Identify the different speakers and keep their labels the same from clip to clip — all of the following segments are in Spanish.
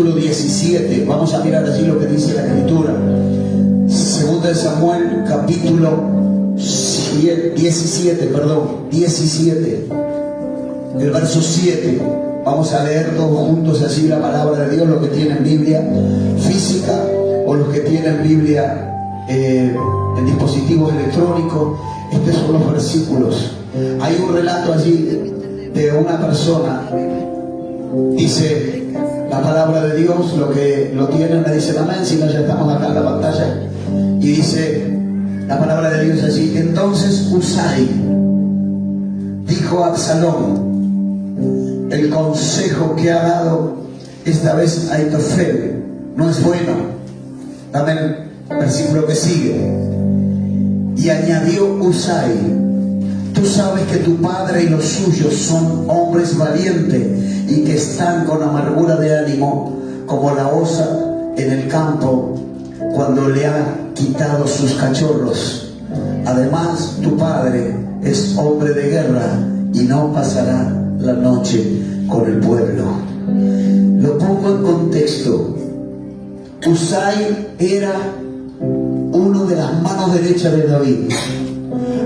Speaker 1: capítulo 17. Vamos a mirar allí lo que dice la Escritura. Segunda de Samuel, capítulo 17, el verso 7. Vamos a leer todos juntos así la palabra de Dios, los que tienen Biblia física o los que tienen Biblia en dispositivos electrónicos. Estos son los versículos. Hay un relato allí de una persona. Dice la palabra de Dios, lo que lo tienen me dicen amén, si no ya estamos acá en la pantalla. Y dice la palabra de Dios así: entonces Usai dijo a Absalón: el consejo que ha dado esta vez Ahitofel no es bueno. Dame el versículo que sigue. Y añadió Usai: tú sabes que tu padre y los suyos son hombres valientes y que están con amargura de ánimo como la osa en el campo cuando le ha quitado sus cachorros. Además, tu padre es hombre de guerra y no pasará la noche con el pueblo. Lo pongo en contexto. Usai era uno de las manos derechas de David.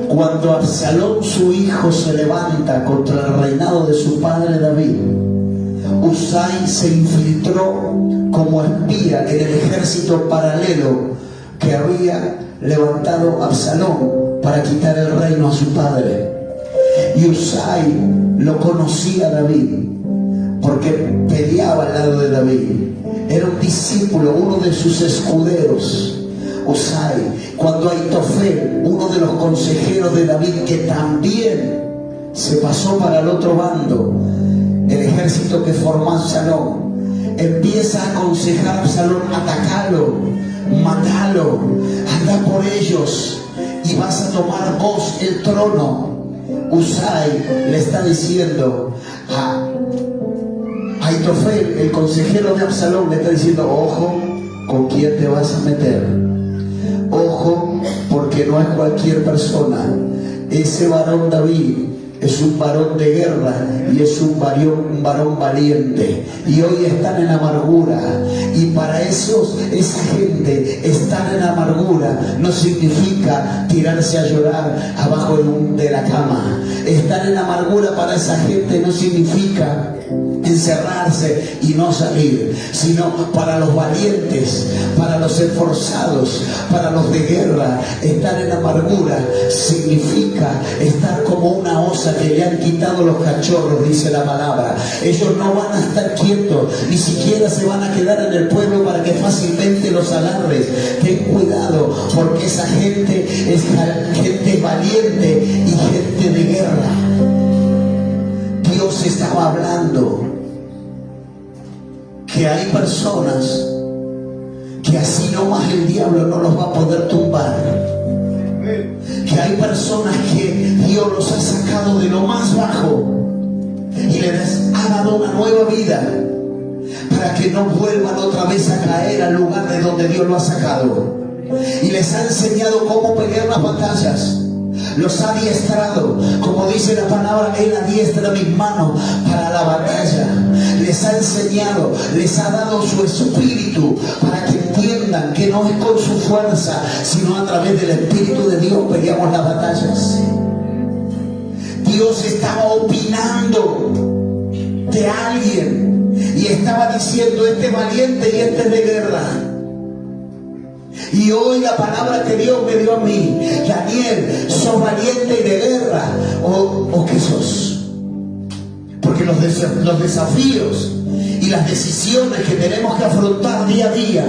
Speaker 1: Cuando Absalón, su hijo, se levanta contra el reinado de su padre David, Usai se infiltró como espía en el ejército paralelo que había levantado Absalón para quitar el reino a su padre. Y Usai lo conocía a David porque peleaba al lado de David. Era un discípulo, uno de sus escuderos. Usai, cuando Ahitofel, uno de los consejeros de David, que también se pasó para el otro bando, el ejército que formó Absalón, empieza a aconsejar a Absalón: atacalo, matalo, anda por ellos y vas a tomar vos el trono. Usai le está diciendo a Ahitofel, el consejero de Absalón, le está diciendo: ojo con quién te vas a meter. Ojo, porque no es cualquier persona. Ese varón David es un varón de guerra y es un varón valiente. Y hoy están en amargura. Y para esa gente, estar en amargura no significa tirarse a llorar abajo de la cama. Estar en amargura para esa gente no significa encerrarse y no salir, sino para los valientes, para los esforzados, para los de guerra. Estar en amargura significa estar como una osa que le han quitado los cachorros, dice la palabra. Ellos no van a estar quietos, ni siquiera se van a quedar en el pueblo para que fácilmente los agarres. Ten cuidado, porque esa gente es gente valiente y gente de guerra. Dios estaba hablando que hay personas que así nomás el diablo no los va a poder tumbar. Que hay personas que Dios los ha sacado de lo más bajo y les ha dado una nueva vida para que no vuelvan otra vez a caer al lugar de donde Dios lo ha sacado. Y les ha enseñado cómo pelear las batallas. Los ha adiestrado, como dice la palabra: Él adiestra mis manos para la batalla. Les ha enseñado, les ha dado su espíritu para que entiendan que no es con su fuerza, sino a través del Espíritu de Dios peleamos las batallas. Dios estaba opinando de alguien y estaba diciendo: este es valiente y este es de guerra. Y hoy la palabra que Dios me dio a mí: Daniel, ¿sos valiente y de guerra o qué sos? Porque los desafíos y las decisiones que tenemos que afrontar día a día,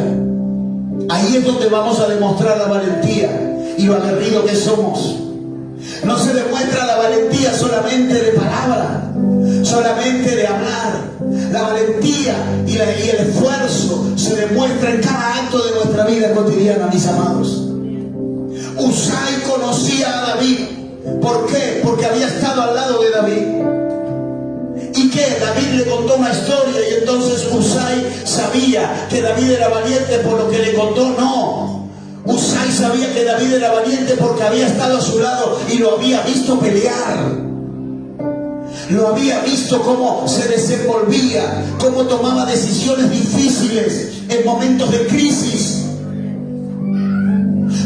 Speaker 1: ahí es donde vamos a demostrar la valentía y lo aguerrido que somos. No se demuestra la valentía solamente de palabra, solamente de hablar. La valentía y el esfuerzo se demuestra en cada acto de nuestra vida cotidiana, mis amados. Usai conocía a David. ¿Por qué? Porque había estado al lado de David. ¿Y qué? David le contó una historia y entonces Usai sabía que David era valiente por lo que le contó. No. Usai sabía que David era valiente porque había estado a su lado y lo había visto pelear. Lo había visto cómo se desenvolvía, cómo tomaba decisiones difíciles en momentos de crisis.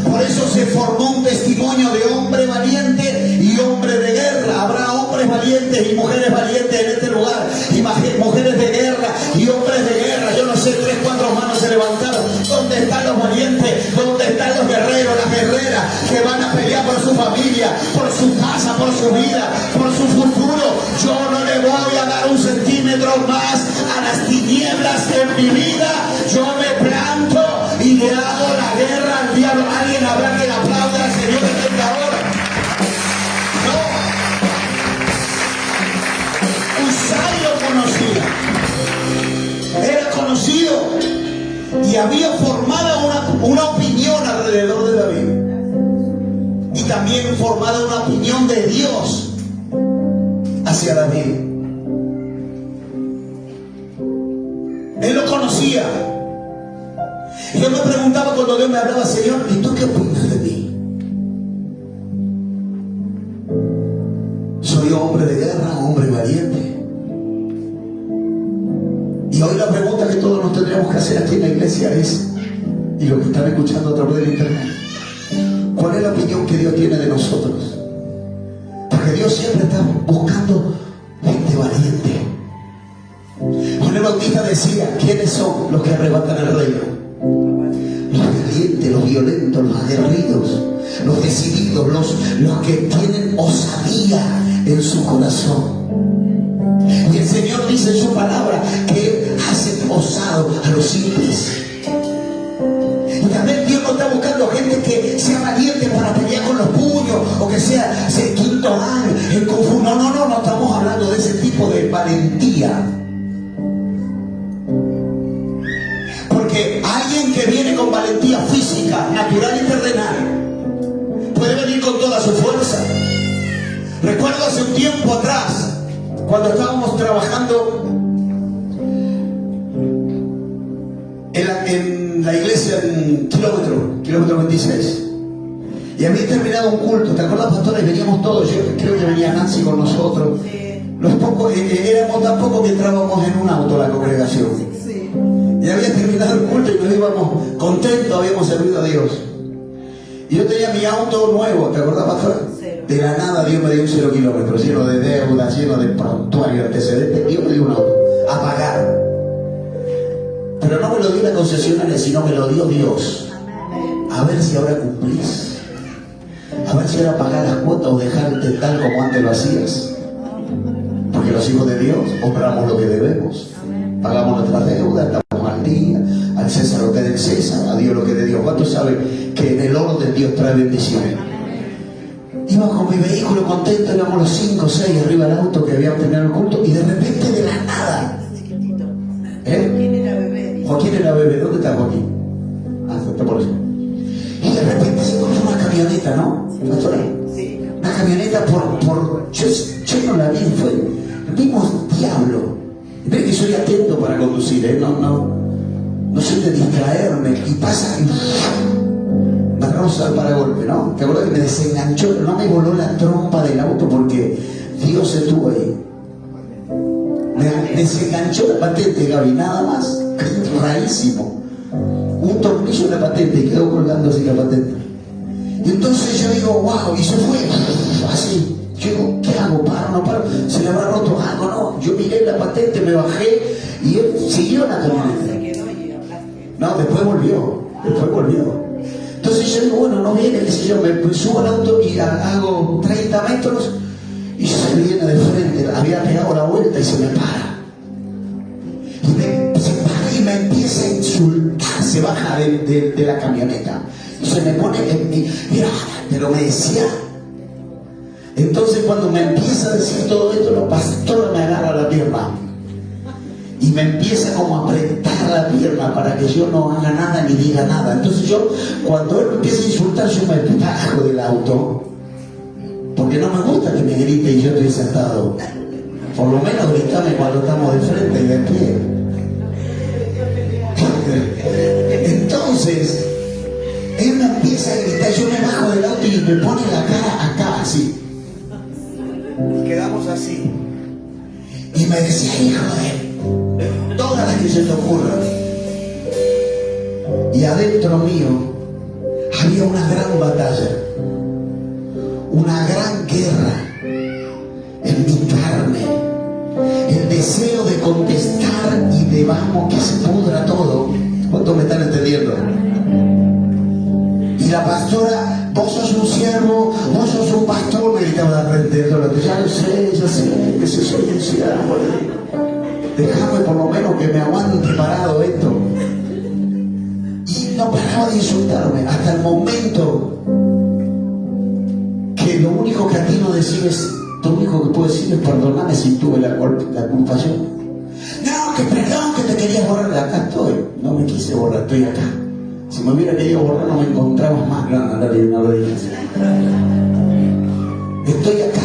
Speaker 1: Por eso se formó un testimonio de hombre valiente y hombre de guerra. Habrá hombres valientes y mujeres valientes en este lugar, y mujeres de guerra y hombres de guerra. Yo no sé, 3, 4 manos se levantaron. ¿Dónde están los valientes? ¿Dónde están los guerreros, las guerreras que van a pelear por su familia, por su casa, por su vida, por su futuro? Yo no le voy a dar un centímetro más a las tinieblas en mi vida. Yo me planto y le hago la guerra al diablo. Alguien habrá que le aplaude al Señor en esta hora. No. Usai lo conocía. Era conocido y había formado una opinión alrededor de David. Y también formada una opinión de Dios hacia David. Él lo conocía. Yo me preguntaba cuando Dios me hablaba: Señor, ¿y tú qué opinas de mí? ¿Soy hombre de guerra, hombre valiente? Y hoy la pregunta que todos nos tendríamos que hacer aquí en la iglesia es, y los que están escuchando a través del internet, ¿cuál es la opinión que Dios tiene de nosotros? Porque Dios siempre está buscando gente valiente. Juan el Bautista decía: ¿quiénes son los que arrebatan el reino? Los valientes, los violentos, los aguerridos, los decididos, los que tienen osadía en su corazón. Y el Señor dice en su palabra que hace osado a los simples. Y también Dios no está buscando gente que sea valiente para pelear con los puños, o que sea quinto dan en Kung Fu. No estamos hablando de ese tipo de valentía. Porque alguien que viene con valentía física, natural y terrenal, puede venir con toda su fuerza. Recuerdo hace un tiempo atrás, cuando estábamos trabajando en la iglesia en kilómetro 26, y había terminado un culto. ¿Te acuerdas, pastores? Veníamos todos. Yo creo que venía Nancy con nosotros. Los pocos, éramos tan pocos que entrábamos en un auto a la congregación. Y había terminado el culto y nos íbamos contentos, habíamos servido a Dios. Y yo tenía mi auto nuevo, ¿te acuerdas, pastor? De la nada Dios me dio un 0 kilómetros, lleno de deudas, lleno de prontuario, antecedentes. Dios me dio un auto a pagar. Pero no me lo dio la concesionaria, sino me lo dio Dios. A ver si ahora cumplís. A ver si ahora pagás las cuotas o dejarte tal como antes lo hacías. Porque los hijos de Dios obramos lo que debemos. Pagamos nuestras deudas, estamos al día. Al César lo que es del César, a Dios lo que es de Dios. ¿Cuántos saben que en el orden Dios trae bendiciones? Iba con mi vehículo contento, éramos los 5 o 6 arriba del auto que habíamos terminado el culto, y de repente, de la nada,
Speaker 2: ¿Quién era bebé?
Speaker 1: Joaquín era bebé. ¿Dónde está Joaquín? Está por eso. Y de repente se encontró una camioneta, ¿no?
Speaker 2: Sí.
Speaker 1: Una camioneta yo no la vi, fue el mismo diablo. Ven que soy atento para conducir, ¿eh? No soy de distraerme. Y pasa y me roza el paragolpe, ¿no? ¿Te acuerdas que me desenganchó? No me voló la trompa del auto porque Dios estuvo ahí. Me desenganchó la patente, Gaby, nada más. Rarísimo. Un tornillo en la patente y quedó colgando así la patente. Y entonces yo digo, wow, y se fue así. Yo digo, ¿qué hago? ¿Paro? ¿No paro? ¿Se le habrá roto algo? No. Yo miré la patente, me bajé y él siguió la camioneta. No, después volvió. Entonces yo digo, bueno, no viene, qué sé yo, me subo al auto y hago 30 metros y se viene de frente. Había pegado la vuelta y se me para. Y se para y me empieza a insultar. Se baja de la camioneta y se me pone en mi... Mira, pero me decía... Entonces cuando me empieza a decir todo esto, la pastora me agarra la pierna y me empieza como a apretar la pierna para que yo no haga nada ni diga nada. Entonces yo, cuando él me empieza a insultar, yo me bajo del auto, porque no me gusta que me grite y yo estoy sentado. Por lo menos grítame cuando estamos de frente y de pie. Entonces él me empieza a gritar, yo me bajo del auto y me pone la cara acá así. Quedamos así. Y me decía, hijo de todas las que se te ocurran. Y adentro mío había una gran batalla, una gran guerra en mi carne, el deseo de contestar y de vamos que se pudra todo. ¿Cuántos me están entendiendo? Y la pastora, vos sos un siervo, vos sos un pastor, me gritaba de frente. Ya lo sé, que soy un siervo. Déjame por lo menos que me aguante parado esto. Y no paraba de insultarme hasta el momento que lo único que a ti no decir es, lo único que puedo decir es perdoname si tuve la culpa yo. No, que perdón, que te querías borrar. Acá estoy, no me quise borrar, estoy acá. Si me hubiera querido borrar no me encontrabas más. No lo digas. Estoy acá.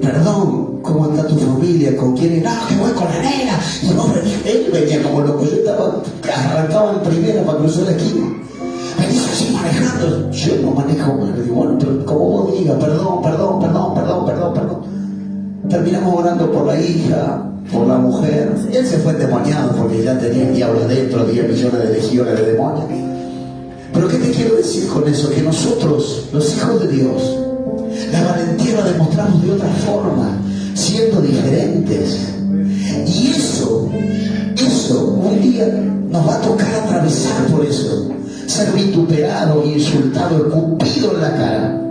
Speaker 1: Perdón, ¿cómo anda tu familia? ¿Con quién? No, que voy con la nena. Y no, él venía como loco. Yo arrancaba en primera para cruzar la esquina. Me dice así manejando. Yo no manejo mal. Digo, bueno, pero como vos digas, perdón. Terminamos orando por la hija, por la mujer. Él se fue endemoniado porque ya tenía el diablo adentro, 10 millones de legiones de demonios. Pero ¿qué te quiero decir con eso? Que nosotros, los hijos de Dios, la valentía la demostramos de otra forma, siendo diferentes. Y eso, un día nos va a tocar atravesar por eso. Ser vituperado, insultado, escupido en la cara.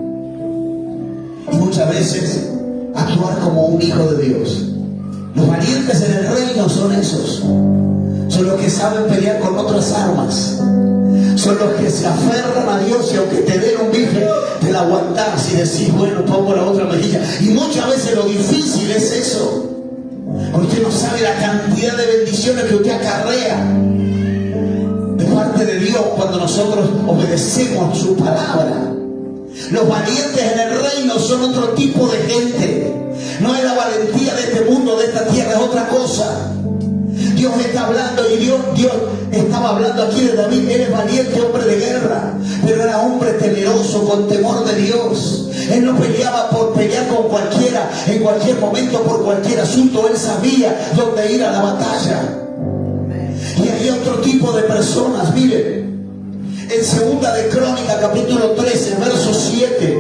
Speaker 1: Y muchas veces actuar como un hijo de Dios. Los valientes en el reino son esos. Son los que saben pelear con otras armas. Son los que se aferran a Dios y aunque te den un bife, te la aguantás y decís, bueno, pongo la otra mejilla. Y muchas veces lo difícil es eso. Porque usted no sabe la cantidad de bendiciones que usted acarrea de parte de Dios cuando nosotros obedecemos su palabra. Los valientes en el reino son otro tipo de gente. No es la valentía de este mundo, de esta tierra, es otra cosa. Dios está hablando y Dios estaba hablando aquí de David. Él es valiente, hombre de guerra, pero era hombre temeroso, con temor de Dios. Él no peleaba por pelear con cualquiera, en cualquier momento, por cualquier asunto. Él sabía dónde ir a la batalla. Y hay otro tipo de personas, miren. En 2 de Crónicas, capítulo 13, verso 7,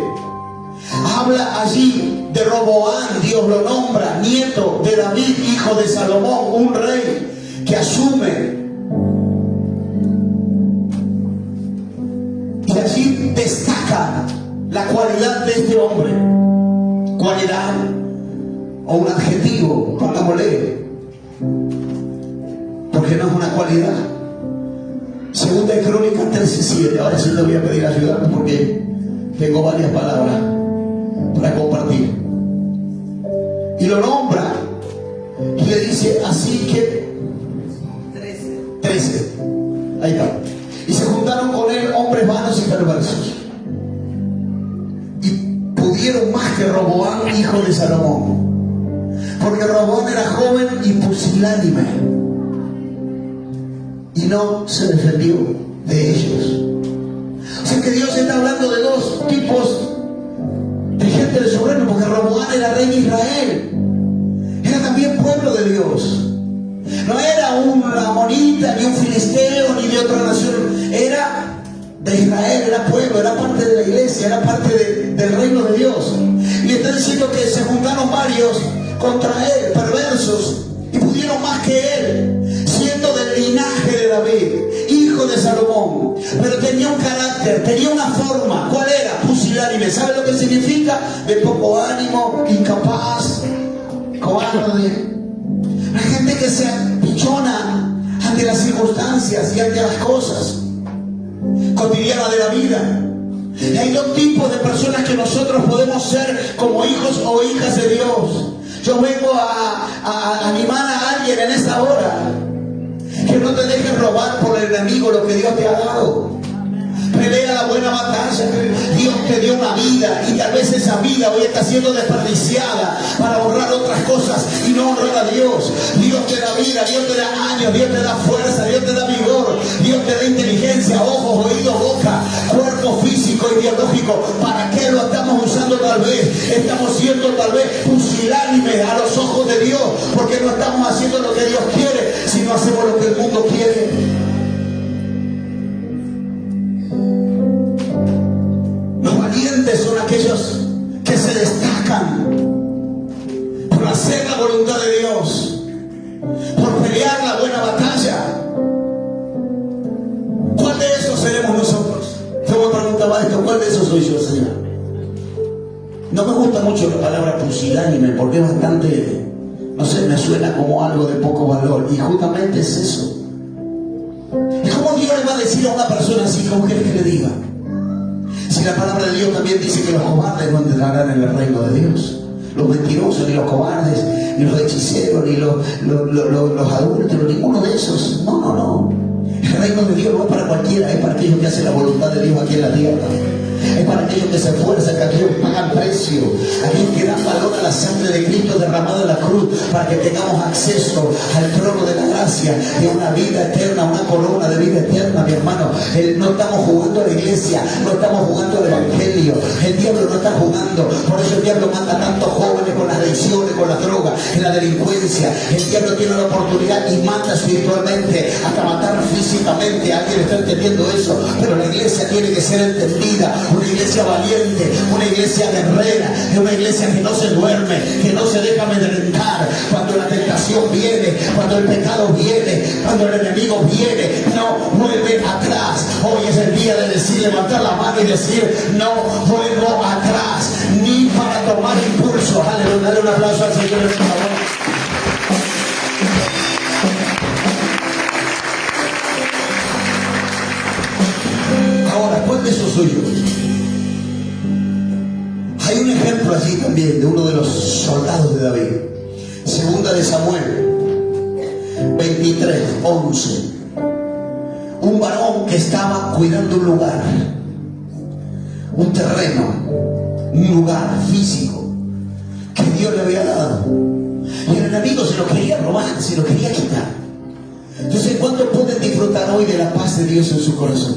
Speaker 1: habla allí de Roboán. Dios lo nombra nieto de David, hijo de Salomón, un rey que asume. Y allí destaca la cualidad de este hombre. Cualidad o un adjetivo, pongámosle, porque no es una cualidad. 2 de Crónicas 13:7. Ahora sí te voy a pedir ayudarme porque tengo varias palabras para compartir. Y lo nombra y le dice así que 13. Ahí está. Y se juntaron con él hombres vanos y perversos, y pudieron más que Roboán, hijo de Salomón, porque Roboán era joven y pusilánime y no se defendió de ellos. O sea que Dios está hablando de dos tipos de gente de su reino, porque Roboán era rey de Israel, era también pueblo de Dios. No era un amonita, ni un filisteo, ni de otra nación. Era de Israel, era pueblo, era parte de la iglesia, era parte del reino de Dios. Y le está diciendo que se juntaron varios contra él, perversos, y pudieron más que él, siendo del linaje de David, hijo de Salomón. Pero tenía un carácter, tenía una forma. ¿Cuál era? Pusilánime. ¿Sabe lo que significa? De poco ánimo, incapaz, cobarde. La gente que se pichona ante las circunstancias y ante las cosas cotidianas de la vida. Y hay dos tipos de personas que nosotros podemos ser como hijos o hijas de Dios. Yo vengo a animar a alguien en esta hora, que no te dejes robar por el enemigo lo que Dios te ha dado. Pelea la buena batalla. Dios te dio una vida y tal vez esa vida hoy está siendo desperdiciada para honrar otras cosas y no honrar a Dios. Dios te da vida, Dios te da años, Dios te da fuerza, Dios te da vigor, Dios te da inteligencia, ojos, oídos, boca, cuerpo físico y biológico. ¿Para qué lo estamos usando? Tal vez estamos siendo pusilánimes a los ojos estamos haciendo lo que Dios quiere, sino hacemos lo que el mundo quiere. Los valientes son aquellos que se destacan por hacer la voluntad de Dios, por pelear la buena batalla. ¿Cuál de esos seremos nosotros? Yo me preguntaba esto, ¿cuál de esos soy yo, Señor? No me gusta mucho la palabra pusilánime porque es bastante, no sé, me suena como algo de poco valor, y justamente es eso. ¿Y cómo Dios le va a decir a una persona así? ¿Cómo quiere que le diga? Si la palabra de Dios también dice que los cobardes no entrarán en el reino de Dios. Los mentirosos, ni los cobardes, ni los hechiceros, ni los adúlteros, ninguno de esos. No. El reino de Dios no es para cualquiera, es para aquellos que hacen la voluntad de Dios aquí en la tierra. Es para aquellos que se esfuerzan, que aquellos que pagan precio, aquellos que dan valor a la sangre de Cristo derramada en la cruz, para que tengamos acceso al trono de la gracia, de una vida eterna, una corona de vida eterna, mi hermano. No estamos jugando a la iglesia, no estamos jugando al evangelio. El diablo no está jugando, por eso el diablo manda a tantos jóvenes con las adicciones, con las drogas, en la delincuencia. El diablo tiene la oportunidad y mata espiritualmente, hasta matar físicamente. Alguien está entendiendo eso, pero la iglesia tiene que ser entendida. Una iglesia valiente, una iglesia guerrera, una iglesia que no se duerme, que no se deja amedrentar cuando la tentación viene, cuando el pecado viene, cuando el enemigo viene. No vuelve atrás. Hoy es el día de decir, levantar la mano y decir: no vuelvo atrás, ni para tomar impulso. Aleluya, dale un aplauso al Señor, por favor. Ahora, ¿cuál de esos soy yo? Hay un ejemplo allí también de uno de los soldados de David. Segunda de Samuel 23:11. Un varón que estaba cuidando un lugar, un terreno, un lugar físico que Dios le había dado. Y el enemigo se lo quería robar, se lo quería quitar. Entonces, ¿cuántos pueden disfrutar hoy de la paz de Dios en su corazón?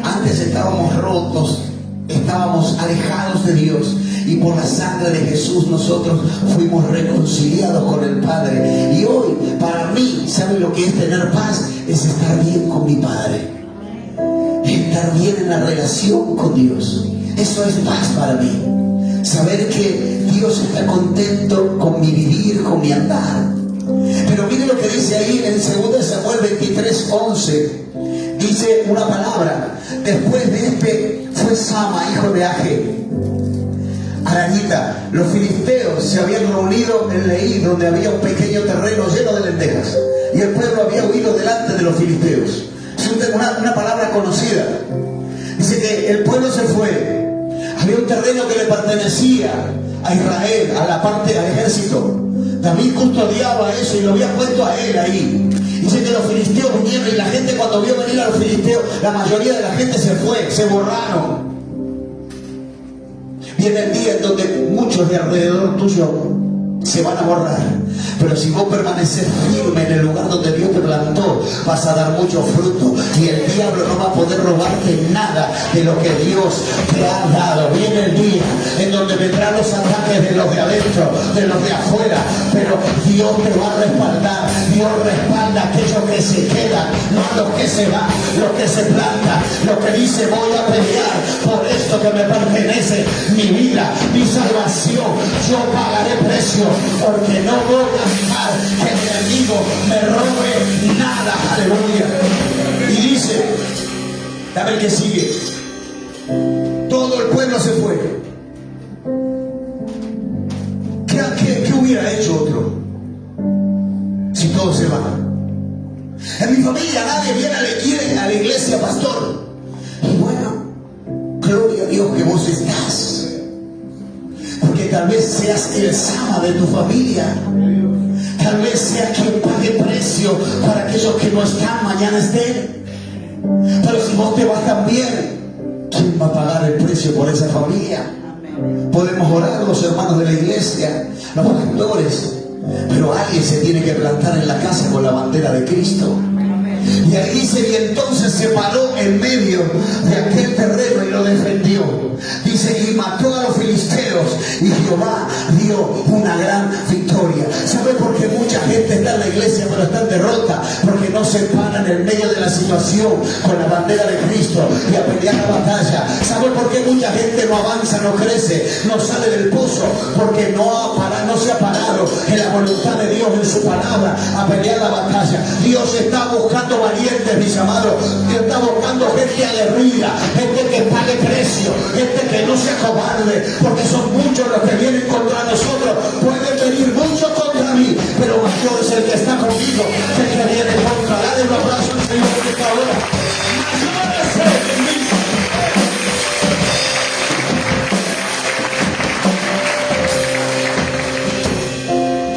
Speaker 1: Antes estábamos rotos, estábamos alejados de Dios, y por la sangre de Jesús nosotros fuimos reconciliados con el Padre. Y hoy, para mí, ¿sabe lo que es tener paz? Es estar bien con mi Padre, estar bien en la relación con Dios. Eso es paz para mí. Saber que Dios está contento con mi vivir, con mi andar. Pero mire lo que dice ahí en 2 Samuel 23:11. Dice una palabra: después de este fue Sama, hijo de Age. Arañita, los filisteos se habían reunido en Leí, donde había un pequeño terreno lleno de lentejas, y el pueblo había huido delante de los filisteos. Es una palabra conocida. Dice que el pueblo se fue. Había un terreno que le pertenecía a Israel, a la parte del ejército. David custodiaba eso y lo había puesto a él ahí. Dice que los filisteos vinieron, y la gente, cuando vio venir a los filisteos, la mayoría de la gente se fue, se borraron. Viene el día en donde muchos de alrededor tuyo se van a borrar, pero si vos permaneces firme en el lugar donde Dios te plantó, vas a dar mucho fruto, y el diablo no va a poder robarte nada de lo que Dios te ha dado. Viene el día en donde vendrán los ataques de los de adentro, de los de afuera, pero Dios te va a respaldar. Dios respalda a aquellos que se quedan, no a los que se van, los que se plantan, los que dicen: voy a pelear por esto que me pertenece, mi vida, mi salvación, yo pagaré precio, porque no voy a dejar que el enemigo me robe nada. Aleluya. Y dice, dame el que sigue: todo el pueblo se fue. ¿Qué hubiera hecho otro si todos se van? En mi familia nadie viene a la iglesia, pastor. Y bueno, gloria a Dios que vos estás, porque tal vez seas el Sama de tu familia. Tal vez sea quien pague precio para aquellos que no están, mañana estén. Pero si vos te vas también, ¿quién va a pagar el precio por esa familia? Podemos orar los hermanos de la iglesia, los pastores, pero alguien se tiene que plantar en la casa con la bandera de Cristo. Y ahí dice: y entonces se paró en medio de aquel terreno y lo defendió. Dice: y mató a los filisteos, y Jehová dio una gran victoria. ¿Sabe por qué mucha gente está pero está en derrota, porque no se paran en medio de la situación con la bandera de Cristo y a pelear la batalla. ¿Sabe por qué mucha gente no avanza, no crece, no sale del pozo? Porque no se ha parado en la voluntad de Dios, en su palabra, a pelear la batalla. Dios está buscando valientes, mis amados. Dios está buscando gente aguerrida, gente que pague precio, gente que no sea cobarde, porque son muchos los que vienen contra nosotros. Pueden venir muchos contra mí, pero mayor es el que está conmigo que el que viene contra. Dale un abrazo al Señor en esta hora. Mayor es el que viene.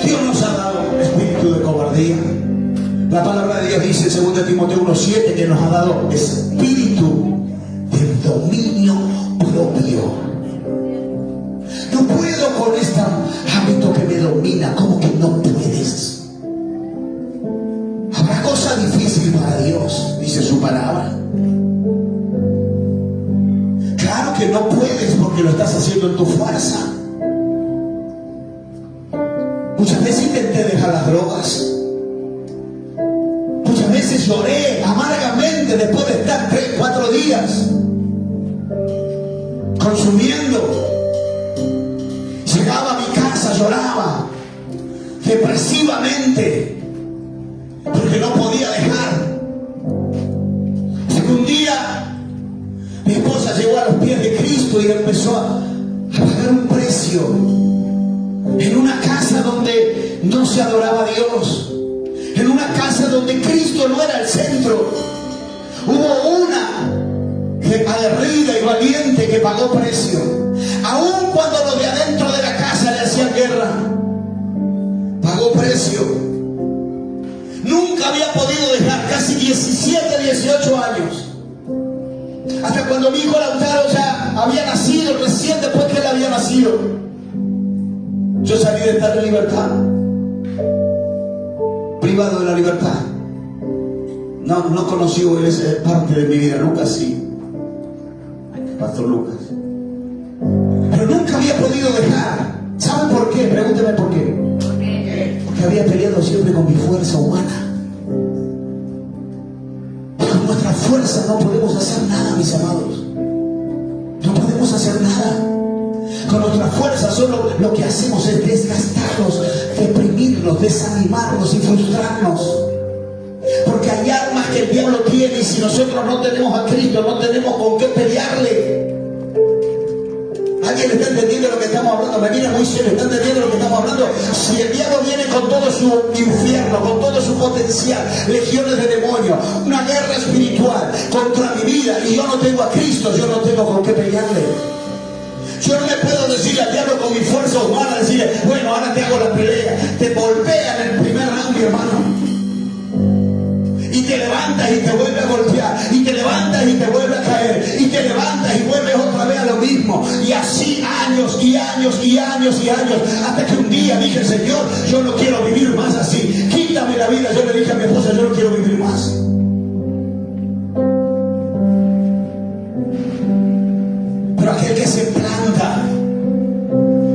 Speaker 1: Dios nos ha dado un espíritu de cobardía. La palabra de Dios dice en 2 Timoteo 1:7 que nos ha dado espíritu de dominio propio. No puedo con este hábito que me domina. ¿Cómo que no puedes? Habrá cosa difícil para Dios, dice su palabra. Claro que no puedes porque lo estás haciendo en tu fuerza. Muchas veces intenté dejar las drogas. Muchas veces lloré amargamente después de estar 3, 4 días consumiendo. Llegaba a mi casa, lloraba depresivamente porque no podía dejar. Hasta que un día mi esposa llegó a los pies de Cristo y empezó a pagar un precio en una casa donde no se adoraba a Dios, en una casa donde Cristo no era el centro. Hubo una aguerrida y valiente que pagó precio, aun cuando los de adentro de la casa le hacían guerra. Pagó precio. Nunca había podido dejar, casi 17, 18 años, hasta cuando mi hijo Lautaro ya había nacido, recién después que él había nacido, yo salí de estar en libertad, privado de la libertad. No conocí esa parte de mi vida, nunca así, Pastor Lucas. Pero nunca había podido dejar. ¿Saben por qué? Pregúnteme por qué. Porque había peleado siempre con mi fuerza humana. Con nuestra fuerza no podemos hacer nada, mis amados. No podemos hacer nada. Con nuestra fuerza solo lo que hacemos es desgastarnos, deprimirnos, desanimarnos y frustrarnos. Porque hay armas que el diablo tiene y si nosotros no tenemos a Cristo, no tenemos con qué pelearle. ¿Alguien está entendiendo lo que estamos hablando? Me mira muy serio, ¿está entendiendo lo que estamos hablando? Si el diablo viene con todo su infierno, con todo su potencial, legiones de demonios, una guerra espiritual contra mi vida, y yo no tengo a Cristo, yo no tengo con qué pelearle. Yo no le puedo decir al diablo con mi fuerza humana, decirle, bueno, ahora te hago la pelea. Te golpea en el primer round, mi hermano. Y te levantas y te vuelve a golpear, y te levantas y te vuelve a caer, y te levantas y vuelves otra vez a lo mismo, y así años y años y años y años, hasta que un día dije, Señor, yo no quiero vivir más así, quítame la vida. Yo le dije a mi esposa, yo no quiero vivir más. Pero aquel que se planta,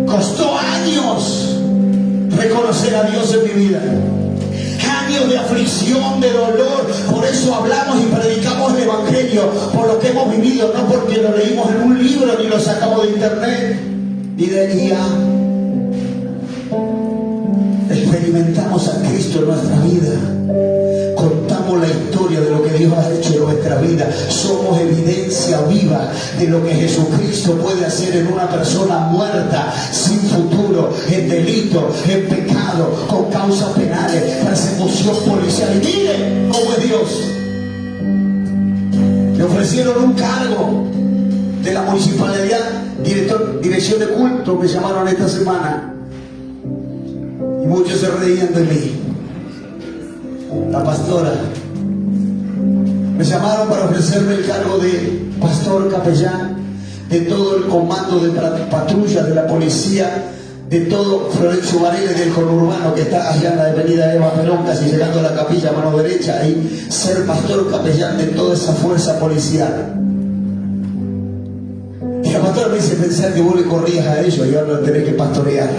Speaker 1: costó años reconocer a Dios en mi vida. Años de aflicción, de dolor. Por eso hablamos y predicamos el Evangelio, por lo que hemos vivido, no porque lo leímos en un libro ni lo sacamos de internet ni de guía. Experimentamos a Cristo en nuestra vida, contamos la historia de lo que Dios ha hecho en nuestra vida, somos evidencia viva de lo que Jesucristo puede hacer en una persona muerta, sin futuro, en delito, en pecado, con causas penales, persecución policial. Y miren cómo es Dios. Le ofrecieron un cargo de la municipalidad, dirección de culto, me llamaron esta semana y muchos se reían de mí. La pastora, me llamaron para ofrecerme el cargo de pastor capellán de todo el comando de patrulla de la policía, de todo Florencio Varela, del conurbano que está allá en la avenida Eva Perón, casi llegando a la capilla, mano derecha, ahí, ser pastor capellán de toda esa fuerza policial. Y la pastora me dice, pensar que vos le corrías a ellos y ahora lo tenés que pastorear.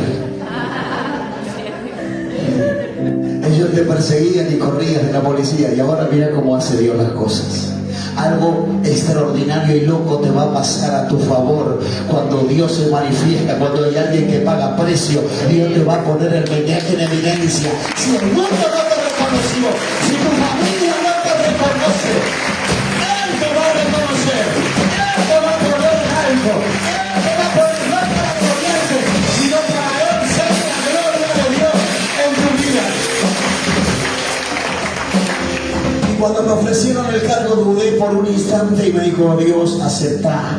Speaker 1: Ellos te perseguían y corrías de la policía, y ahora mira cómo hace Dios las cosas. Algo extraordinario y loco te va a pasar a tu favor cuando Dios se manifiesta, cuando hay alguien que paga precio. Dios te va a poner en evidencia. Si el mundo no te reconoció, si tu familia no te reconoce, Él te va a reconocer, Él te va a poner en alto, Él te va a poner no para corriente, sino para Él ser la gloria de Dios en tu vida. Cuando me ofrecieron el cargo dudé por un instante y me dijo: Dios, aceptá.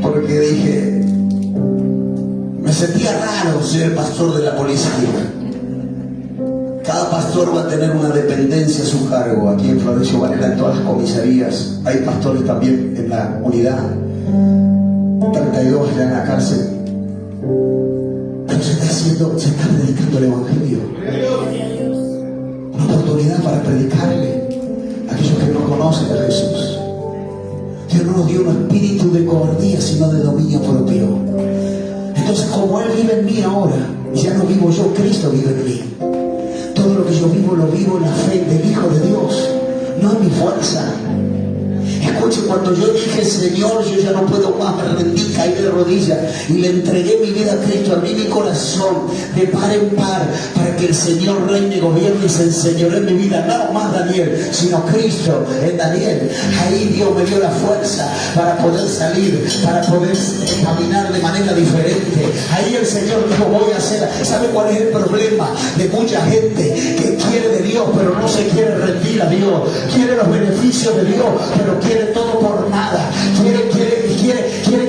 Speaker 1: Porque dije, me sentía raro ser pastor de la policía. Cada pastor va a tener una dependencia a su cargo. Aquí en Florencio Varela, en todas las comisarías, hay pastores también en la unidad. 32 ya en la cárcel. Pero se está predicando el Evangelio. Una oportunidad para predicarle a aquellos que no conocen a Jesús. Dios no nos dio un espíritu de cobardía, sino de dominio propio. Entonces, como Él vive en mí ahora, ya no vivo yo, Cristo vive en mí. Todo lo que yo vivo, lo vivo en la fe del Hijo de Dios, no en mi fuerza. Escuche, cuando yo dije: Señor, yo ya no puedo más, me rendí, caí de rodillas y le entregué mi vida a Cristo, abrí mi corazón de par en par para que el Señor reine, gobierne y se enseñoree en mi vida. No más Daniel, sino Cristo en Daniel. Ahí Dios me dio la fuerza para poder salir, para poder caminar de manera diferente. Ahí el Señor dijo: voy a hacer. ¿Sabe cuál es el problema de mucha gente que quiere de Dios pero no se quiere rendir a Dios? Quiere los beneficios de Dios pero quiere todo por nada. Quiere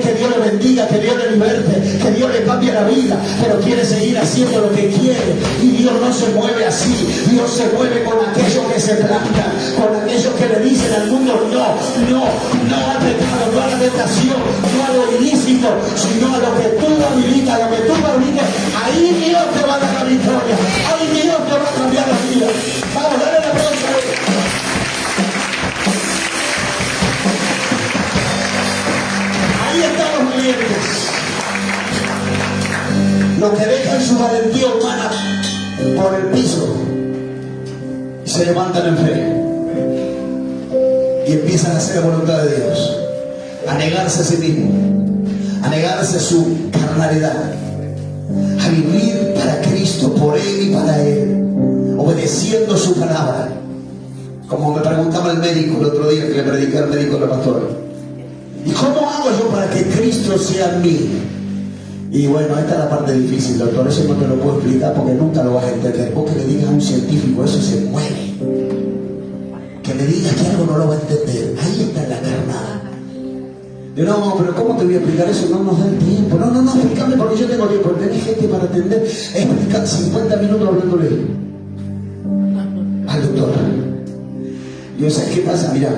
Speaker 1: que Dios le bendiga, que Dios le liberte, que Dios le cambie la vida, pero quiere seguir haciendo lo que quiere. Y Dios no se mueve así. Dios se mueve con aquellos que se plantan, con aquellos que le dicen al mundo: no al pecado, no a la tentación, no a lo ilícito, sino a lo que tú habilitas, a lo que tú permites. Ahí Dios te va a dar la victoria, ahí Dios te va a cambiar la vida. Vamos, dale la aplauso a Él. Ahí están los valientes, los que dejan su valentía humana por el piso y se levantan en fe y empiezan a hacer la voluntad de Dios, a negarse a sí mismo, a negarse a su carnalidad, a vivir para Cristo, por Él y para Él, obedeciendo su palabra. Como me preguntaba el médico el otro día que le prediqué al médico de la pastora: ¿y cómo hago yo para que Cristo sea en mí? Y bueno, esta es la parte difícil, doctor. Eso no te lo puedo explicar porque nunca lo vas a entender. Vos que le digas a un científico, eso se muere. Que le digas que algo no lo va a entender. Ahí está la carnada. Yo: no, pero ¿cómo te voy a explicar eso? No nos da el tiempo. No, explícame porque yo tengo tiempo. Tenés gente para atender. Explicar 50 minutos hablándole al doctor. Yo sé qué pasa, mira.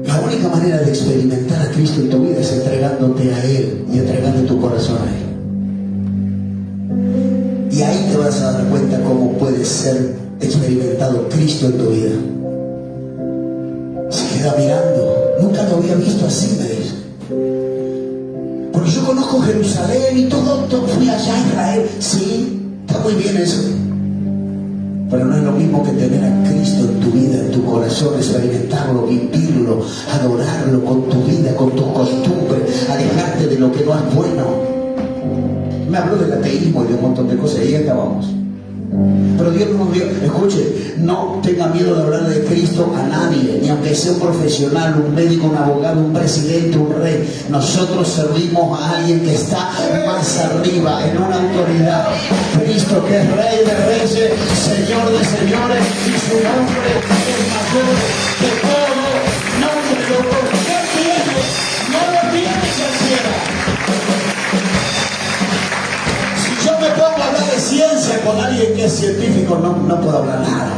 Speaker 1: La única manera de experimentar a Cristo en tu vida es entregándote a Él y entregando tu corazón a Él. Y ahí te vas a dar cuenta cómo puede ser experimentado Cristo en tu vida. Se queda mirando. Nunca lo había visto así, me dice. Porque yo conozco Jerusalén y todo, fui allá a Israel. Sí, está muy bien eso. Pero no es lo mismo que tener a Cristo en tu vida, en tu corazón, experimentarlo, vivirlo, adorarlo con tu vida, con tus costumbres, alejarte de lo que no es bueno. Me habló del ateísmo y de un montón de cosas y ahí acabamos. Pero Dios no nos dio, escuche, no tenga miedo de hablar de Cristo a nadie, ni aunque sea un profesional, un médico, un abogado, un presidente, un rey. Nosotros servimos a alguien que está más arriba, en una autoridad. Cristo, que es Rey de reyes, Señor de señores, y su nombre es mayor que todo nombre. Lo que tiene, no lo tiene cualquiera. Si yo me pongo a hablar de ciencia con alguien que es científico, no puedo hablar nada.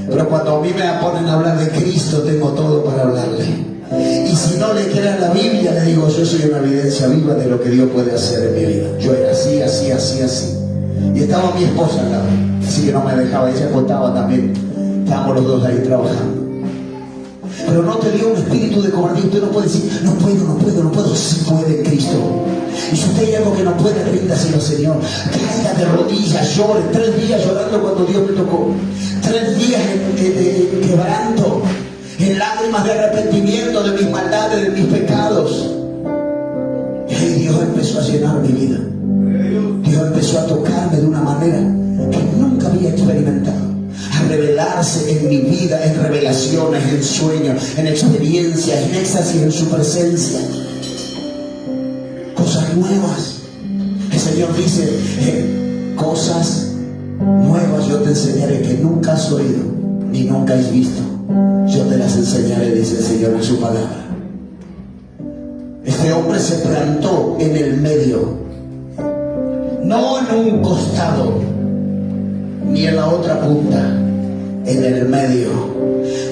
Speaker 1: Pero cuando a mí me ponen a hablar de Cristo, tengo todo para hablarle. Y si no le creen la Biblia, le digo: yo soy una evidencia viva de lo que Dios puede hacer en mi vida. Yo era así. Y estaba mi esposa al lado, así que no me dejaba, ella contaba también. Estábamos los dos ahí trabajando. pero no te dio un espíritu de cobardía. Usted no puede decir, no puedo. Sí puede en Cristo. Y si usted hay algo que no puede, ríndaselo al Señor. Caiga de rodillas, llore. 3 días llorando cuando Dios me tocó. 3 días en quebranto, en lágrimas de arrepentimiento de mis maldades, de mis pecados. Y ahí Dios empezó a llenar mi vida. Dios empezó a tocarme de una manera que nunca había experimentado. A revelarse en mi vida, en revelaciones, en sueños, en experiencias, en éxtasis, en su presencia. Cosas nuevas. El Señor dice, cosas nuevas yo te enseñaré que nunca has oído ni nunca has visto. Yo te las enseñaré, dice el Señor en su palabra. Este hombre se plantó en el medio, no en un costado ni en la otra punta, en el medio.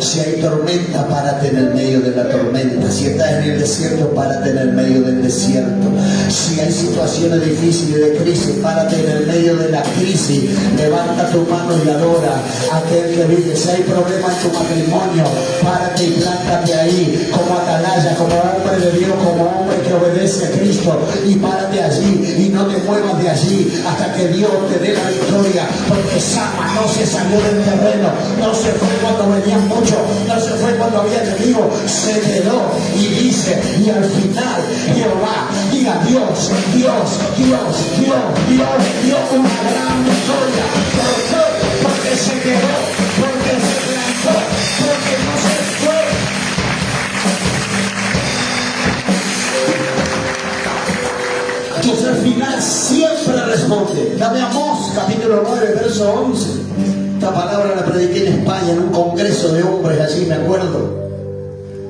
Speaker 1: Si hay tormenta, párate en el medio de la tormenta. Si estás en el desierto, párate en el medio del desierto. Si hay situaciones difíciles de crisis, párate en el medio de la crisis. Levanta tu mano y adora a aquel que vive. Si hay problemas en tu matrimonio, párate y plántate ahí como atalaya, como hombre de Dios, como hombre que obedece a Cristo, y párate allí y no te muevas de allí hasta que Dios te dé la victoria, porque Sama no se salió del terreno, no se fue cuando venían muchos, no se fue cuando había enemigo, se quedó. Y dice, y al final Jehová, diga Dios dio una gran victoria. ¿Por qué? Porque se quedó, porque se plantó, porque no se fue. Entonces al final siempre responde. Dame Amós, capítulo 9, verso 11. Esta palabra la prediqué en España, en un congreso de hombres, allí me acuerdo.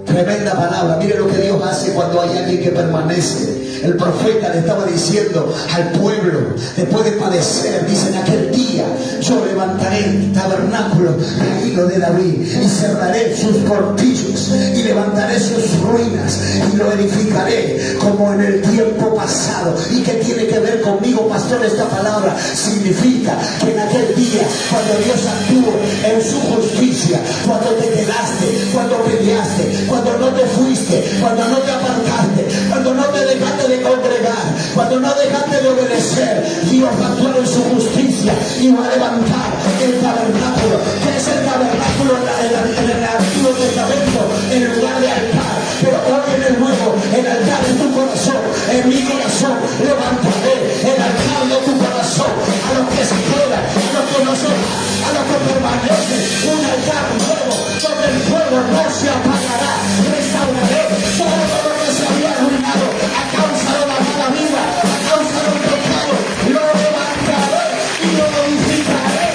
Speaker 1: Tremenda palabra. Mire lo que Dios hace cuando hay alguien que permanece. El profeta le estaba diciendo al pueblo, después de padecer, dice, en aquel día yo levantaré el tabernáculo del hilo de David y cerraré sus portillos y levantaré sus ruinas y lo edificaré como en el tiempo pasado. ¿Y qué tiene que ver conmigo, pastor? Esta palabra significa que en aquel día, cuando Dios actuó en su justicia, cuando te quedaste, cuando peleaste, cuando no te fuiste, cuando no te apartaste, cuando no te dejaste de congregar, cuando no dejaste de obedecer, Dios va a actuar en su justicia y va a levantar el tabernáculo. ¿Qué es el tabernáculo en el Antiguo Testamento? En lugar de altar. Pero hoy en el Nuevo, el altar en tu corazón, en mi corazón, levantaré el altar de tu corazón. A los que se quedan, a los que no se van, a los que permanecen, un altar nuevo donde el fuego no se apagará. Restauraré todo lo que se había arruinado a causa de la mala vida, a causa del pecado. Lo levantaré y lo glorificaré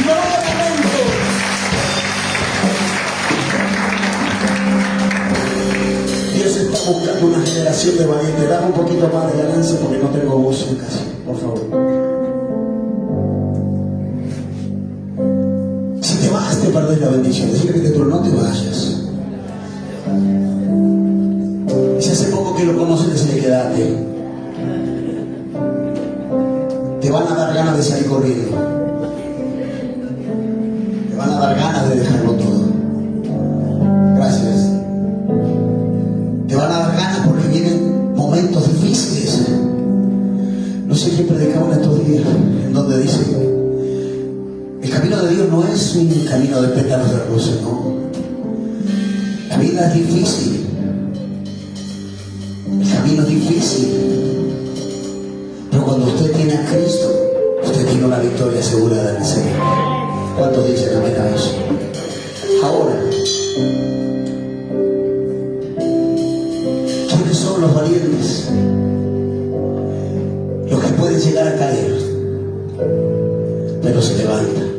Speaker 1: nuevamente. Dios está buscando una generación de valientes. Dame un poquito más de ganancia porque no tengo voz en casa, por favor. Si te vas, te perdés la bendición. Decirle que tú no te vayas. Si hace poco que lo conoces, decirle quédate. Te van a dar ganas de salir corriendo. Te van a dar ganas de dejarlo todo. Gracias. Te van a dar ganas porque vienen momentos difíciles. No sé qué predicaba en estos días, en donde dice, el camino de Dios no es un camino de pétalos de rosa, no. La vida es difícil. El camino es difícil. Pero cuando usted tiene a Cristo, usted tiene una victoria asegurada en el Señor. ¿Cuántos dicen amén a eso? Ahora, ¿quiénes son los valientes? Los que pueden llegar a caer, pero se levantan.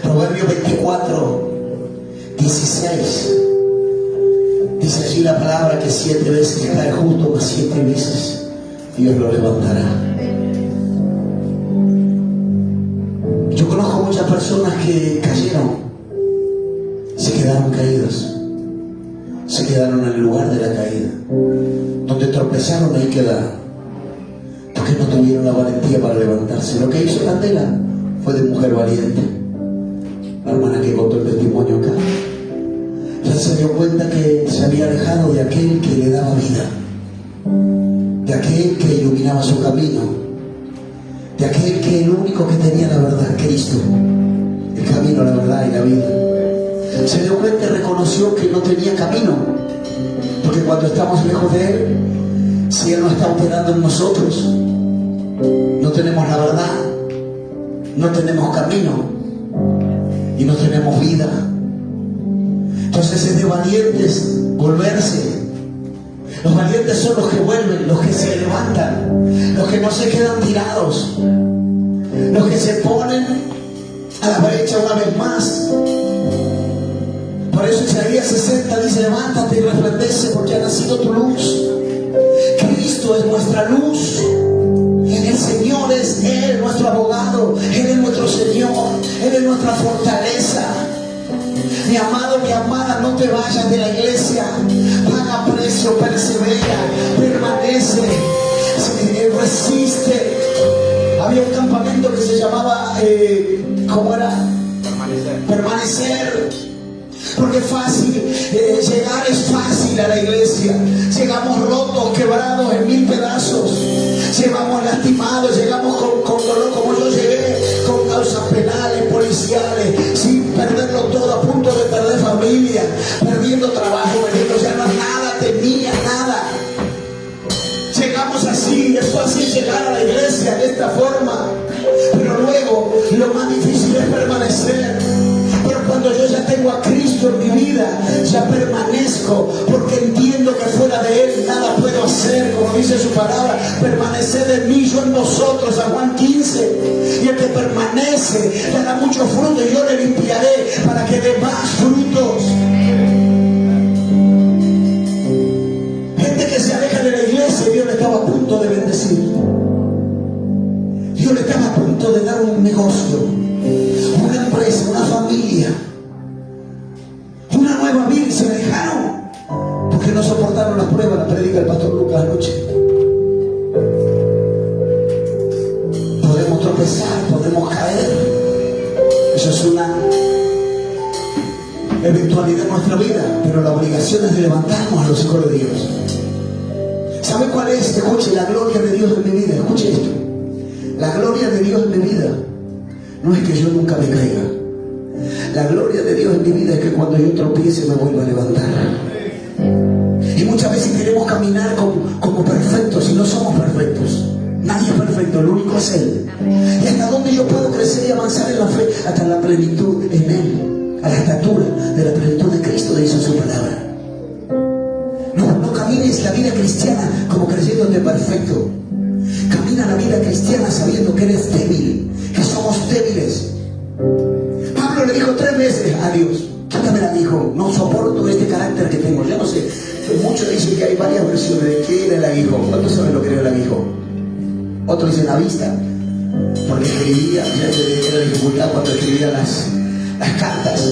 Speaker 1: Proverbio 24, 16. Dice allí la palabra que 7 veces que cae justo, más 7 veces Dios lo levantará. Yo conozco muchas personas que cayeron, se quedaron caídos, se quedaron en el lugar de la caída, donde tropezaron ahí quedaron, porque no tuvieron la valentía para levantarse. Lo que hizo Candela fue de mujer valiente. La hermana que contó el testimonio acá, la Él se dio cuenta que se había alejado de aquel que le daba vida, de aquel que iluminaba su camino, de aquel que el único que tenía la verdad, Cristo, el camino, la verdad y la vida. Se dio cuenta y reconoció que no tenía camino, porque cuando estamos lejos de Él, si Él no está operando en nosotros, no tenemos la verdad, no tenemos camino y no tenemos vida. Entonces es de valientes volverse. Los valientes son los que vuelven, los que se levantan, los que no se quedan tirados, los que se ponen a la brecha una vez más. Por eso Isaías 60 dice: levántate y resplandece, porque ha nacido tu luz. Cristo es nuestra luz. El Señor es Él, nuestro abogado. Él es nuestro Señor. Él es nuestra fortaleza. Mi amado, mi amada, no te vayas de la iglesia. Paga precio, persevera, permanece, resiste. Había un campamento que se llamaba, ¿cómo era? Permanecer. Porque es fácil, llegar es fácil a la iglesia. Llegamos rotos, quebrados en 1000 pedazos. Llegamos lastimados, llegamos con dolor como yo llegué, con causas penales, policiales, sin perderlo todo, a punto de perder familia, perdiendo trabajo, perdiendo ya nada, tenía nada. Llegamos así, es fácil llegar a la iglesia de esta forma, pero luego lo más difícil es permanecer. Pero cuando yo ya tengo a Cristo en mi vida, ya permanezco, porque entiendo que fuera de Él nada puedo hacer, como dice su palabra: permaneced en mí, yo en vosotros, San Juan 15. Y el que permanece dará mucho fruto, y yo le limpiaré para que dé más frutos. Gente que se aleja de la iglesia, Dios le estaba a punto de bendecir. Dios le estaba a punto de dar un negocio, una empresa, una familia, una nueva vida, y se dejaron porque no soportaron las pruebas. La predica el pastor Lucas anoche. Podemos tropezar, podemos caer, eso es una eventualidad en nuestra vida, pero la obligación es de levantarnos a los hijos de Dios. ¿Sabe cuál es? Escuche, la gloria de Dios en mi vida. Escuche esto: la gloria de Dios en mi vida no es que yo nunca me caiga. La gloria de Dios en mi vida es que cuando yo tropiece me vuelva a levantar. Y muchas veces queremos caminar como perfectos, y no somos perfectos. Nadie es perfecto, el único es Él. Y hasta donde yo puedo crecer y avanzar en la fe, hasta la plenitud en Él, a la estatura de la plenitud de Cristo, dice su palabra. No camines la vida cristiana como creyéndote perfecto. Camina la vida cristiana sabiendo que eres débil, que somos débiles. Pablo le dijo 3 veces a Dios: quítamela, dijo, no soporto este carácter que tengo. Yo no sé, muchos dicen que hay varias versiones de qué era el aguijón. ¿Cuántos saben lo que era el aguijón? Otros dicen la vista, porque escribía, era dificultad cuando escribía las cartas.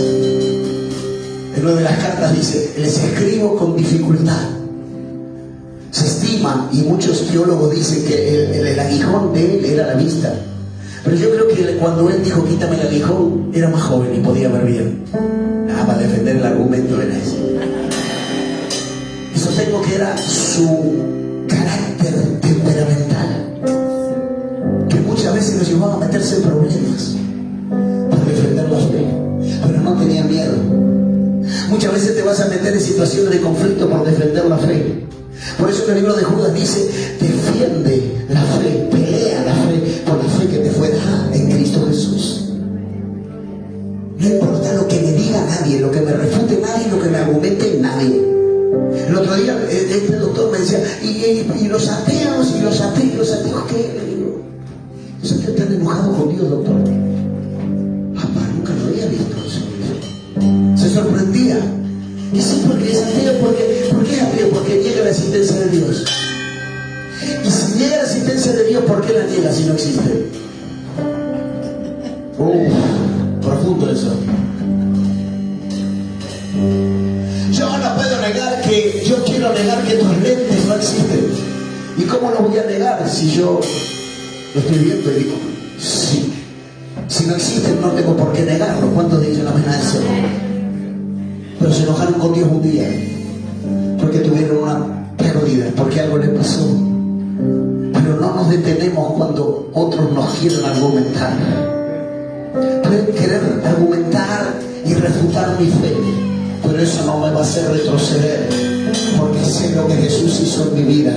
Speaker 1: En una de las cartas dice: les escribo con dificultad. Se estima, y muchos teólogos dicen que el aguijón de él era la vista. Pero yo creo que cuando él dijo quítame el aguijón, era más joven y podía ver bien. Para defender el argumento era eso. Eso tengo que era su carácter temperamental, que muchas veces lo llevaba a meterse en problemas para defender la fe, pero no tenía miedo. Muchas veces te vas a meter en situaciones de conflicto por defender la fe. Por eso el libro de Judas dice: defiende la fe, pelea la fe por la fe que te fue dada en Cristo Jesús. No importa lo que me diga nadie, lo que me refute nadie, lo que me argumente nadie. El otro día este doctor me decía: y los ateos, los ateos ¿qué? Los ateos están enojados con Dios, doctor. Papá, nunca lo había visto eso. Se sorprendía. Y sí, porque es ateo, ¿por qué es ateo? Porque niega la existencia de Dios. Y si niega la existencia de Dios, ¿por qué la niega si no existe? Profundo eso. Yo no puedo negar que, yo quiero negar que tus lentes no existen. ¿Y cómo lo voy a negar si yo lo estoy viendo y digo, sí? Si no existen, no tengo por qué negarlo. ¿Cuántos dicen amén a eso? pero se enojaron con Dios un día porque tuvieron una pérdida, porque algo le pasó. Pero no nos detenemos cuando otros nos quieren argumentar. Pueden querer argumentar y refutar mi fe, pero eso no me va a hacer retroceder, porque sé lo que Jesús hizo en mi vida.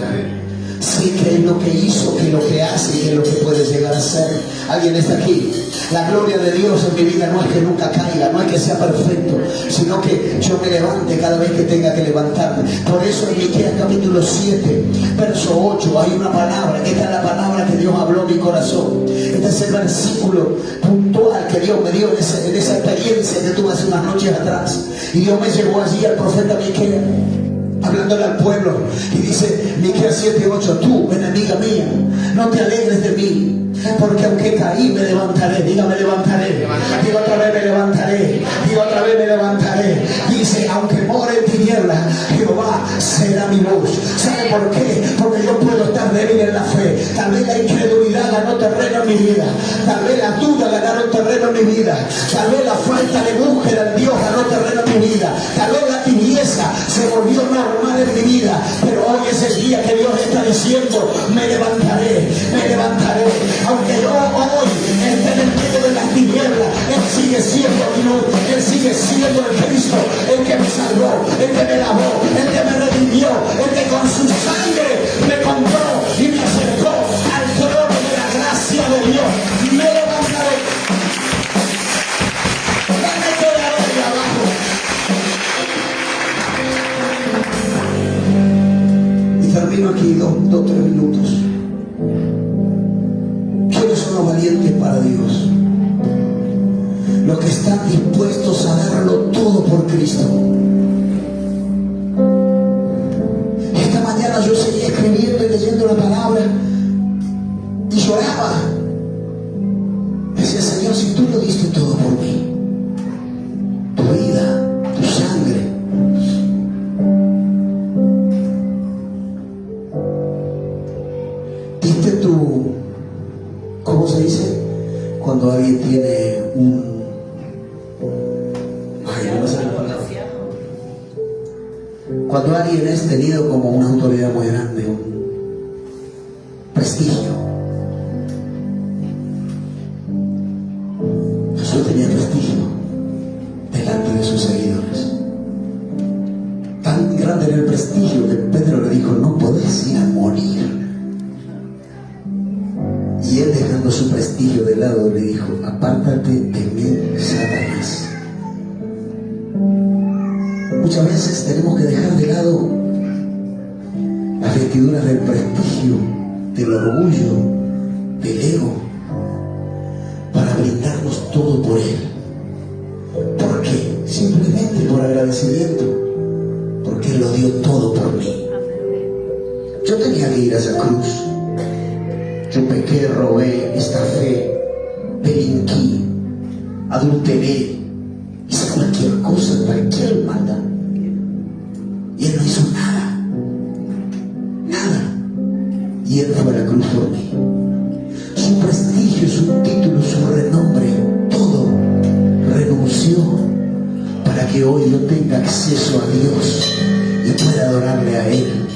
Speaker 1: Sé que es lo que hizo, que es lo que hace y es lo que puede llegar a ser. ¿Alguien está aquí? La gloria de Dios en mi vida no es que nunca caiga, no es que sea perfecto, sino que yo me levante cada vez que tenga que levantarme. Por eso en Miqueas capítulo 7, verso 8, hay una palabra. Esta es la palabra que Dios habló en mi corazón. Este es el versículo puntual que Dios me dio en esa experiencia que tuve hace unas noches atrás. Y Dios me llevó allí al profeta Miqueas, hablándole al pueblo, y dice Miqueas 7:8: tú, enemiga mía, no te alegres de mí, porque aunque caí me levantaré. Diga, me levantaré. Diga otra vez, me levantaré. Diga otra vez, me levantaré. Dice, aunque more en tinieblas, Jehová será mi luz. ¿Sabe por qué? Porque yo puedo estar débil en la fe. Tal vez la incredulidad ganó terreno en mi vida, tal vez la duda ganaron terreno en mi vida, tal vez la falta de búsqueda en Dios ganó terreno en mi vida, tal vez la tibieza se volvió normal en mi vida. Pero hoy es el día que Dios está diciendo, me levantaré, me levantaré. Aunque yo hoy esté en el medio de las tinieblas, Él sigue siendo mi luz, Él sigue siendo el Cristo, el que me salvó, el que me lavó, el que me redimió, el que con su sangre me compró y me acercó al trono de la gracia de Dios. Me levantaré. No me quedaré de abajo. Y termino aquí 2-3 minutos. ¿Quiénes son los valientes para Dios? Los que están dispuestos a darlo todo por Cristo. Esta mañana yo seguía escribiendo y leyendo la palabra y lloraba. Decía, Señor, si tú lo diste todo por mí, tu vida, tu sangre, diste tu, ¿cómo se dice? Cuando alguien tiene cuando alguien es tenido como una autoridad muy grande, un prestigio. Jesús tenía prestigio delante de sus seguidores. Tan grande era el prestigio que Pedro le dijo, no podés ir a morir. Y él, dejando su prestigio de lado, le dijo, apártate de mí, Satanás. Muchas veces tenemos que dejar de lado las vestiduras del prestigio, del orgullo, del ego, para brindarnos todo por Él. ¿Por qué? Simplemente por agradecimiento, porque Él lo dio todo por mí. Yo tenía que ir a esa cruz. Yo pequé, robé, estafé, delinquí, adulteré, hice cualquier cosa, cualquier maldad. Y Él no hizo nada, nada. Y Él fue a la cruz por mí. Su prestigio, su título, su renombre, todo renunció para que hoy yo tenga acceso a Dios y pueda adorarle a Él.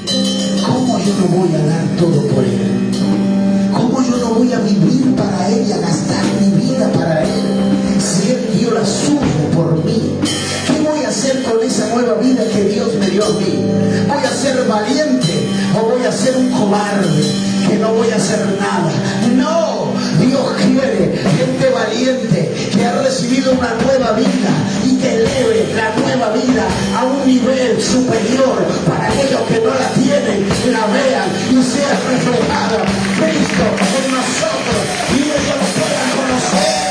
Speaker 1: ¿Cómo yo no voy a dar todo por Él? ¿Cómo yo no voy a vivir para Él y a gastar mi vida para Él? Si Él dio la suya por mí, ¿qué voy a hacer con esa nueva vida que Dios me dio a mí? ¿Voy a ser valiente o voy a ser un cobarde que no voy a hacer nada? No, Dios quiere gente valiente que ha recibido una nueva vida y que eleve la nueva vida a un nivel superior para aquellos que no la tienen, la vean y sea reflejado Cristo en nosotros y ellos lo puedan conocer.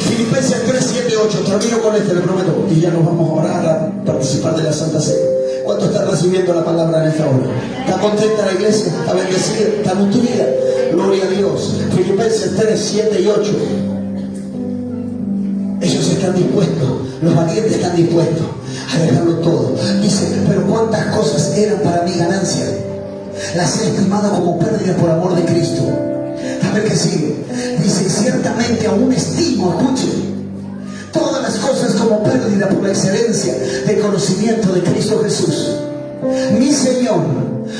Speaker 1: Filipenses 3, 7, 8. Termino con este, le prometo, y ya nos vamos a orar a participar de la Santa Cena. ¿Cuánto está recibiendo la palabra en esta hora? ¿Está contenta la iglesia? ¿Está bendecida? ¿Está nutrida? Gloria a Dios. Filipenses 3, 7 y 8. Ellos están dispuestos, los valientes están dispuestos a dejarlo todo. Dice, pero cuántas cosas eran para mi ganancia, las he estimado como pérdida por amor de Cristo. A ver qué sigue. Dice, ciertamente aún estimo, escuche, todas las cosas como pérdida por la excelencia del conocimiento de Cristo Jesús, mi Señor,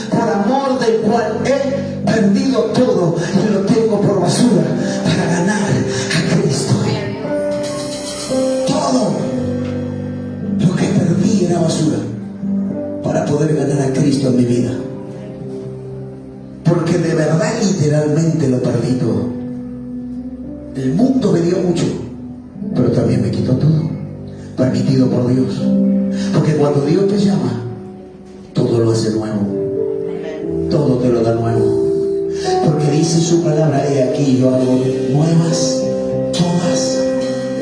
Speaker 1: por amor del cual he perdido todo y lo tengo por basura para ganar a Cristo. Todo lo que perdí era basura para poder ganar a Cristo en mi vida. Porque de verdad literalmente lo perdí todo. El mundo me dio mucho, pero también me quitó todo, permitido por Dios. Porque cuando Dios te llama, todo lo hace nuevo, todo te lo da nuevo. Porque dice su palabra, he aquí yo hago nuevas todas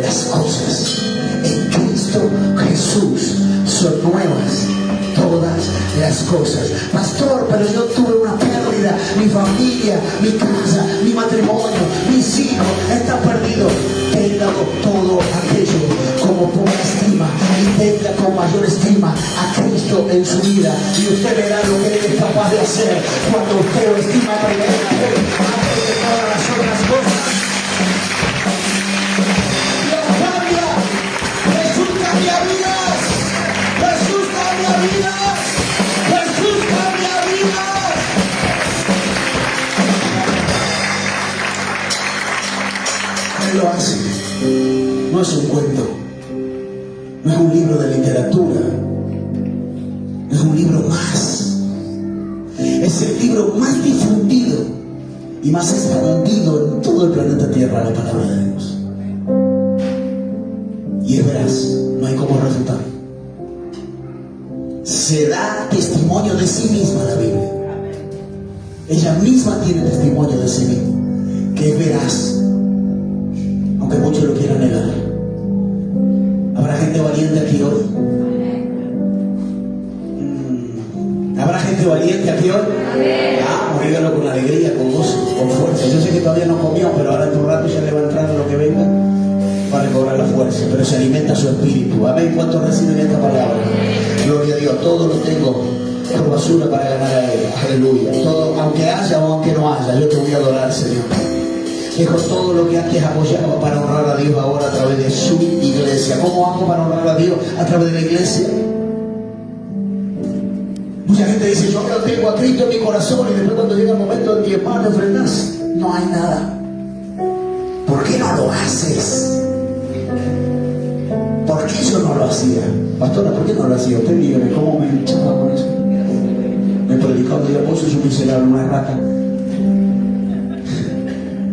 Speaker 1: las cosas. En Cristo Jesús son nuevas todas las cosas. Pastor, pero yo tuve una pérdida, mi familia, mi casa, mi matrimonio, mis hijos están perdidos. Téngalo todo aquello como poca estima y tenga con mayor estima a Cristo en su vida, y usted verá lo que Él es capaz de hacer cuando usted lo estima primero a Él antes de todas las otras cosas. Dios cambia, Jesús cambia vidas, Jesús cambia vidas, Jesús cambia vidas. Él lo hace. No es un cuento, no es un libro de literatura, no es un libro más. Es el libro más difundido y más expandido en todo el planeta Tierra, la palabra de Dios. Y es veraz, no hay cómo refutar. Se da testimonio de sí misma la Biblia. Ella misma tiene testimonio de sí misma, que es veraz, aunque muchos lo quieran negar. ¿Habrá gente valiente aquí hoy? ¿Habrá gente valiente aquí hoy? Dígalo con alegría, con gozo, con fuerza. Yo sé que todavía no comió, pero ahora en un rato ya le va a entrar lo que venga para recobrar la fuerza, pero se alimenta su espíritu. Amén. ¿Cuántos reciben esta palabra? Gloria a Dios. Todo lo tengo por basura para ganar a Él. Aleluya. Todo, aunque haya o aunque no haya, yo te voy a adorar, Señor. Dejo todo lo que antes apoyaba para honrar a Dios ahora a través de su iglesia. ¿Cómo hago para honrar a Dios? A través de la iglesia. Mucha gente dice, yo no tengo a Cristo en mi corazón, y después cuando llega el momento de diezmar, de ofrendas, no hay nada. ¿Por qué no lo haces? ¿Por qué yo no lo hacía? Pastora, ¿por qué no lo hacía? Usted dígame, ¿cómo me echaba con eso? Me predicaba de apóstol, yo miserable, una rata.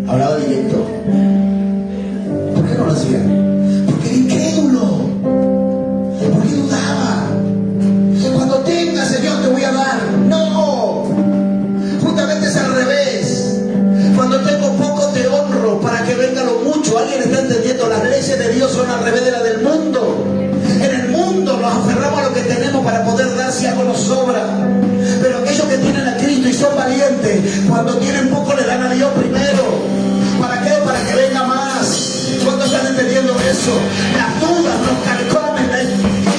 Speaker 1: Hablaba directo. ¿Por qué no lo hacía? Porque era incrédulo. Porque dudaba. Cuando tenga, Señor, te voy a dar. No. Justamente es al revés. Cuando tengo poco, te honro para que venga lo mucho. ¿Alguien está entendiendo? Las leyes de Dios son al revés de las del mundo. En el mundo nos aferramos a lo que tenemos para poder dar si algo nos sobra. Pero aquellos que tienen a Cristo y son valientes, cuando tienen poco le dan a Dios primero. ¿Para qué? Para que venga más. ¿Cuántos están entendiendo eso? Las dudas nos carcomen, la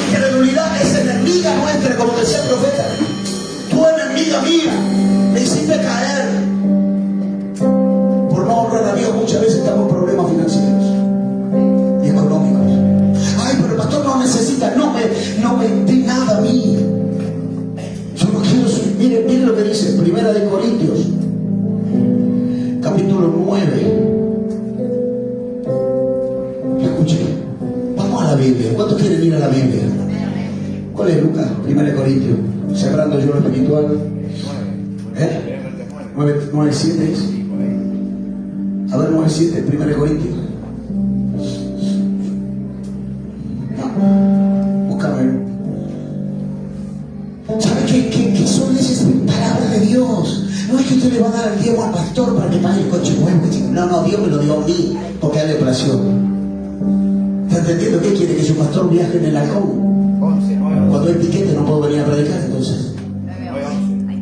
Speaker 1: incredulidad es enemiga nuestra, como decía el profeta. Tú, enemiga mía, me hiciste caer. Por no honrar a Dios muchas veces estamos en problemas financieros y económicos. Ay, pero el pastor no necesita, no me dé nada a mí. Yo no quiero, miren lo que dice Primera de Corintios, capítulo 9. Escuchen, vamos a la Biblia. ¿Cuántos quieren ir a la Biblia? ¿Cuál es, Lucas? 1 Corintios. Sembrando yo lo espiritual. 9:7. A ver, 9:7, 1 Corintios. No, búscame. ¿Sabe qué son esas palabras de Dios? No es que usted le va a dar el diezmo al pastor para que pague el coche nuevo. No, Dios me lo dio a mí porque hay operación. ¿Está entendiendo? ¿Qué quiere? ¿Que su pastor viaje en el halcón? Cuando hay piquete no puedo venir a predicar, entonces.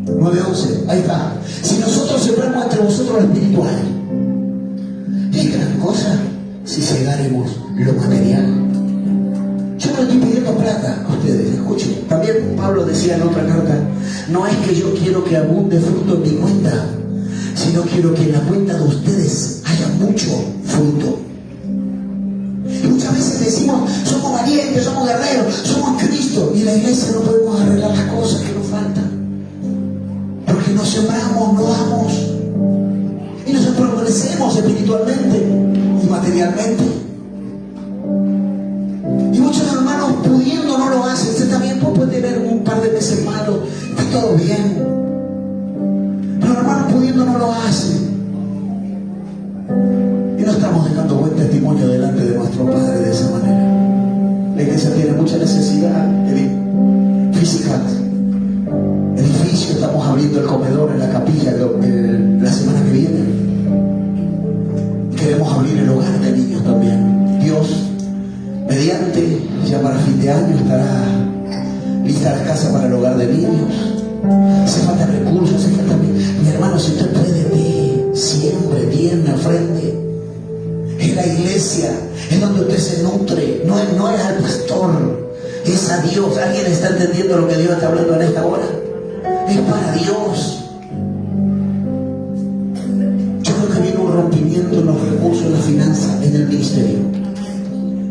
Speaker 1: 9:11, ahí está. Si nosotros sembramos entre vosotros lo espiritual, es gran cosa si cegaremos lo material. Yo no estoy pidiendo plata a ustedes, escuchen. También Pablo decía en otra carta, no es que yo quiero que abunde fruto en mi cuenta, sino quiero que en la cuenta de ustedes haya mucho fruto. Y muchas veces decimos, somos valientes, somos guerreros, somos Cristo, y en la iglesia no podemos arreglar las cosas que nos faltan, porque nos sembramos, no damos, y nos progresemos espiritualmente y materialmente. Y muchos hermanos, pudiendo, no lo hacen. Usted también puede tener un par de meses malos, está todo bien, pero hermanos, pudiendo, no lo hacen. Y no estamos dejando buen testimonio delante de nuestro Padre de esa manera. La iglesia tiene mucha necesidad física. Edificio, estamos abriendo el comedor en la capilla la semana que viene. Queremos abrir el hogar de niños también. Dios, mediante, ya para fin de año estará lista la casa para el hogar de niños. Hace falta recursos, hace falta... Mi hermano, si usted puede, siempre, diezme, ofrende. Es la iglesia, es donde usted se nutre, no es al pastor, es a Dios. ¿Alguien está entendiendo lo que Dios está hablando en esta hora? Es para Dios. Yo creo que viene un rompimiento en los recursos, en la finanza, en el ministerio,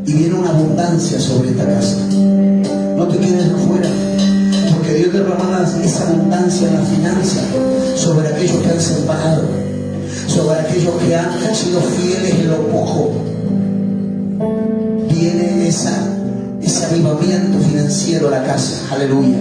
Speaker 1: y viene una abundancia sobre esta casa. No te quedes afuera, porque Dios derramará esa abundancia en la finanza sobre aquellos que han sembrado, sobre aquellos que han sido fieles en lo poco. Viene ese avivamiento financiero a la casa. Aleluya.